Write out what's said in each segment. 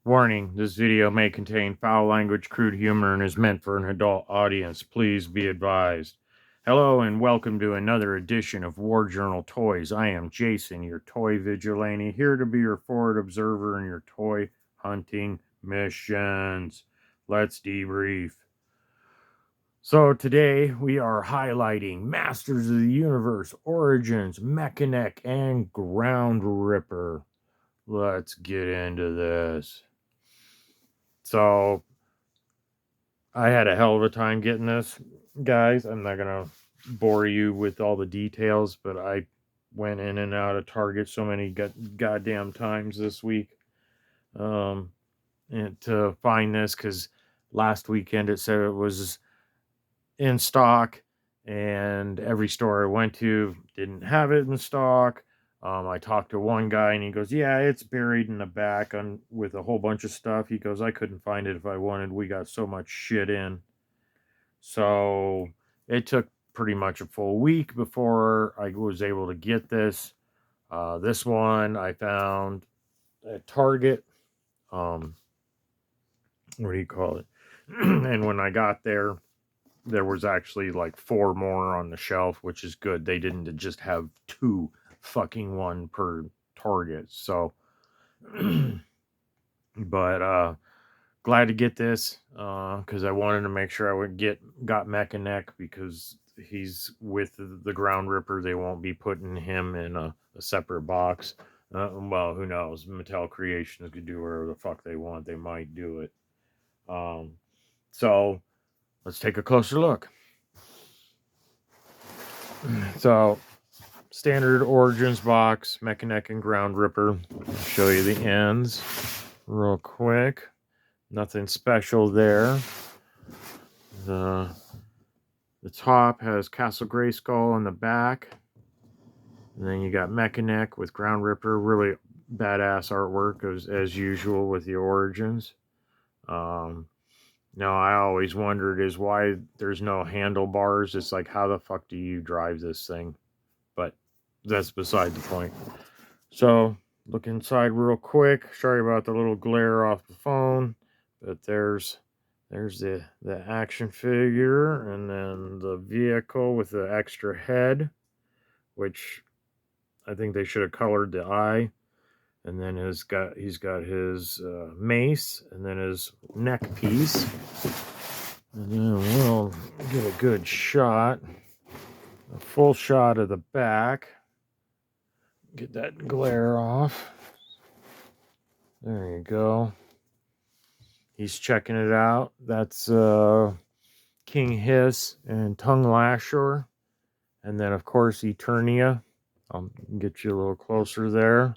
Warning, this video may contain foul language, crude humor, and is meant for an adult audience. Please be advised. Hello and welcome to another edition of War Journal Toys. I am Jason, your toy vigilante, here to be your forward observer in your toy hunting missions. Let's debrief. So today we are highlighting Masters of the Universe, Origins, Mekaneck, and Ground Ripper. Let's get into this. So I had a hell of a time getting this, guys. I'm not going to bore you with all the details, but I went in and out of Target so many goddamn times this week and to find this, because last weekend it said it was in stock and every store I went to didn't have it in stock. I talked to one guy and he goes, yeah, it's buried in the back with a whole bunch of stuff. He goes, I couldn't find it if I wanted. We got so much shit in. So it took pretty much a full week before I was able to get this. This one I found at Target. What do you call it? And when I got there was actually like 4 more on the shelf, which is good. They didn't just have 2 fucking one per Target. So but glad to get this because I wanted to make sure I got Mekaneck, because he's with the Ground Ripper. They won't be putting him in a separate box. Well, who knows? Mattel Creations could do whatever the fuck they want. They might do it. So let's take a closer look. So standard Origins box, Mekaneck and Ground Ripper. I'll show you the ends real quick. Nothing special there. The top has Castle Grayskull on the back. And then you got Mekaneck with Ground Ripper. Really badass artwork as usual with the Origins. Now, I always wondered is why there's no handlebars. It's like, how the fuck do you drive this thing? But that's beside the point. So, look inside real quick. Sorry about the little glare off the phone. But there's the action figure, and then the vehicle with the extra head, which I think they should have colored the eye. And then he's got his mace, and then his neck piece. And then we'll get a good shot, a full shot of the back. Get that glare off. There you go. He's checking it out. That's King Hiss and Tongue Lasher. And then, of course, Eternia. I'll get you a little closer there.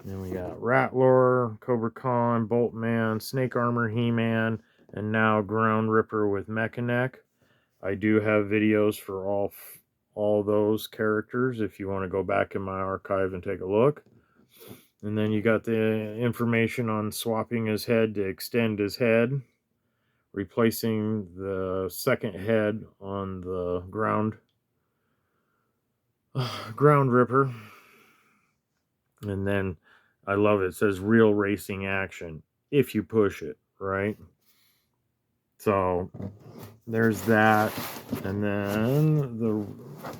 Then we got Rattler, Cobra Khan, Boltman, Snake Armor, He-Man, and now Ground Ripper with Mekaneck. I do have videos for all those characters if you want to go back in my archive and take a look. And then you got the information on swapping his head to extend his head, replacing the second head on the Ground Ripper. And then I love it. It says real racing action if you push it, right? So there's that. And then the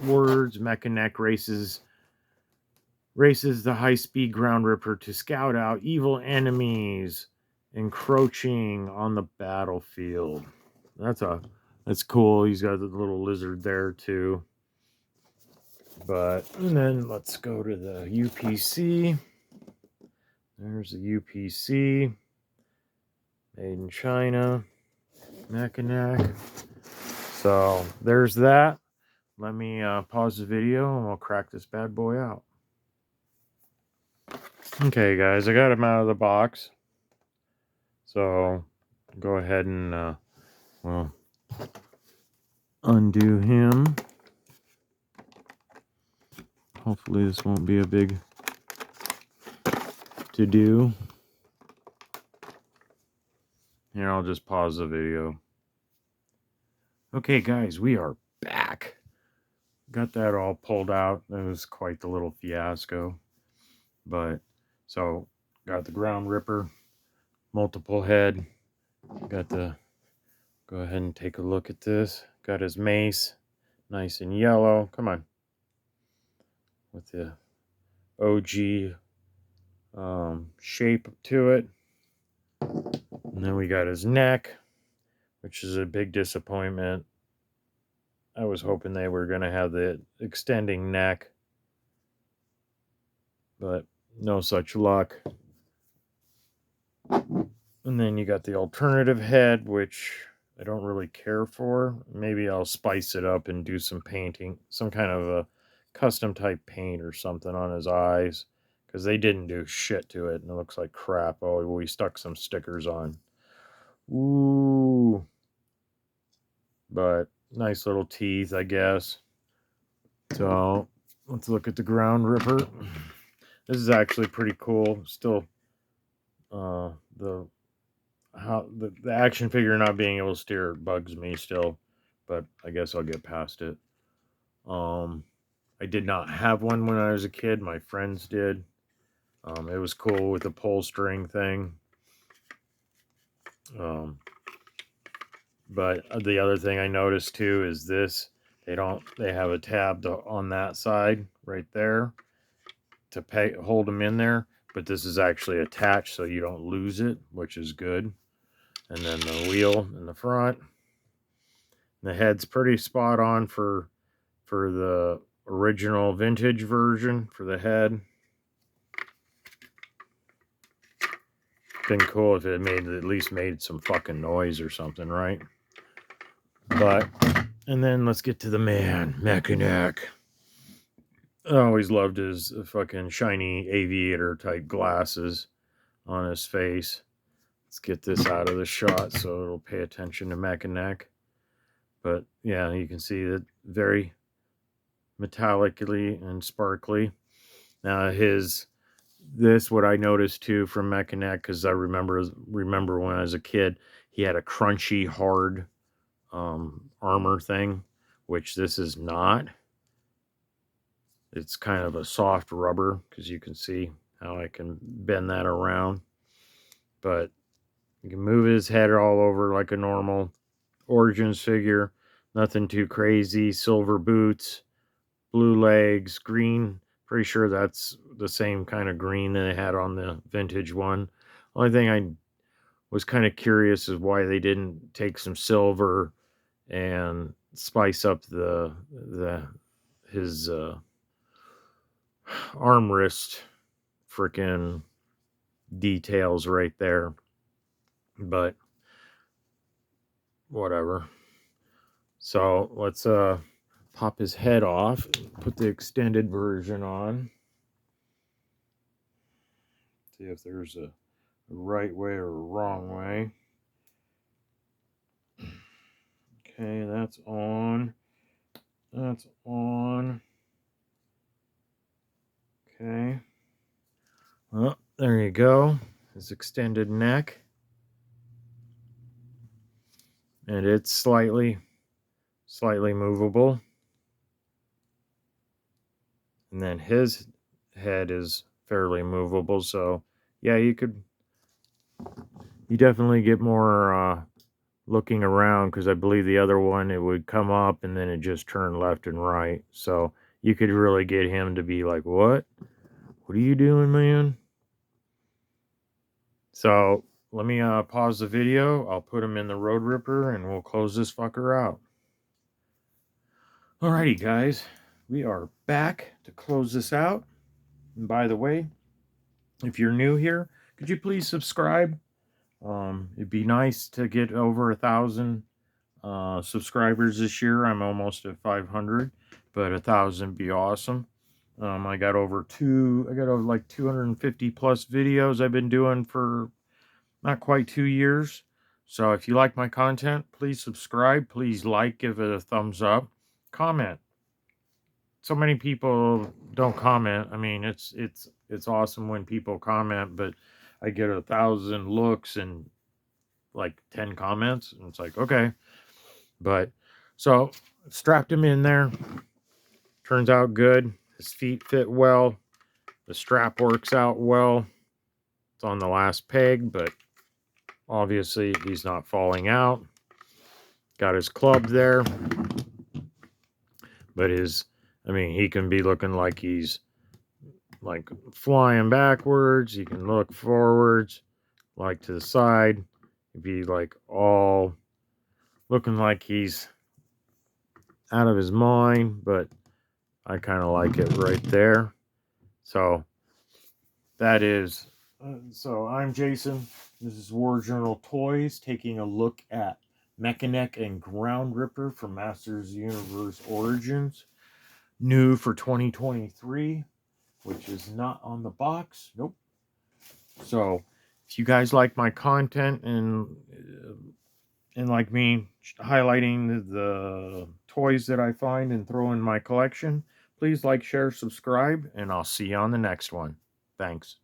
words, Mekaneck races the high-speed Ground Ripper to scout out evil enemies encroaching on the battlefield. That's cool. He's got the little lizard there too. And then let's go to the UPC. There's the UPC. Made in China. Mekaneck. So there's that. Let me pause the video and we'll crack this bad boy out. Okay, guys, I got him out of the box. So go ahead and undo him. Hopefully this won't be a big to-do. Here, I'll just pause the video. Okay, guys, we are back. Got that all pulled out. It was quite the little fiasco. But, so, Got the ground ripper, multiple head. Got the, go ahead and take a look at this. Got his mace, nice and yellow. Come on. With the OG shape to it. And then we got his neck, which is a big disappointment. I was hoping they were going to have the extending neck, but no such luck. And then you got the alternative head, which I don't really care for. Maybe I'll spice it up and do some painting, some kind of a custom type paint or something on his eyes, because they didn't do shit to it and it looks like crap. Oh, we stuck some stickers on. Ooh. But nice little teeth, I guess. So let's look at the ground ripper. This is actually pretty cool. Still, the action figure not being able to steer bugs me still, but I guess I'll get past it. I did not have one when I was a kid. My friends did. It was cool with the pull string thing. But the other thing I noticed too is this. They have a tab on that side right there to hold them in there, but this is actually attached so you don't lose it, which is good. And then the wheel in the front. The head's pretty spot on for the original vintage version for the head. Been cool if it at least made some fucking noise or something, right? But, and then let's get to the man, Mekaneck. I always loved his fucking shiny aviator type glasses on his face. Let's get this out of the shot so it'll pay attention to Mekaneck. But yeah, you can see that very metallically and sparkly. Now what I noticed too from Mekaneck, because I remember when I was a kid, he had a crunchy, hard armor thing, which this is not. It's kind of a soft rubber, because you can see how I can bend that around. But you can move his head all over like a normal Origins figure. Nothing too crazy. Silver boots, blue legs, green. Pretty sure that's the same kind of green that they had on the vintage one. Only thing I was kind of curious is why they didn't take some silver and spice up his armrest freaking details right there. But whatever. So let's pop his head off, put the extended version on. See if there's a right way or a wrong way. Okay, that's on. That's on. Okay. Well, there you go. His extended neck. And it's slightly movable. And then his head is fairly movable, so yeah, you definitely get more looking around, because I believe the other one, it would come up and then it just turned left and right, so you could really get him to be like, what are you doing, man? So let me pause the video. I'll put him in the Road Ripper and we'll close this fucker out. Alrighty, guys, we are back to close this out. And by the way, if you're new here, could you please subscribe? It'd be nice to get over 1,000 subscribers this year. I'm almost at 500, but 1,000 would be awesome. I got over like 250 plus videos I've been doing for not quite 2 years. So if you like my content, please subscribe. Please like, give it a thumbs up, comment. So many people don't comment. I mean, it's awesome when people comment, but I get 1,000 looks and like 10 comments, and it's like, okay. But so strapped him in there. Turns out good. His feet fit well. The strap works out well. It's on the last peg, but obviously he's not falling out. Got his club there. But he can be looking like he's like flying backwards. He can look forwards, like to the side. He'd be like all looking like he's out of his mind, but I kind of like it right there. So that is, so I'm Jason. This is War Journal Toys, taking a look at Mekaneck and Ground Ripper from Masters Universe Origins. New for 2023, which is not on the box. Nope. So if you guys like my content and like me highlighting the toys that I find and throw in my collection, please like, share, subscribe, and I'll see you on the next one. Thanks.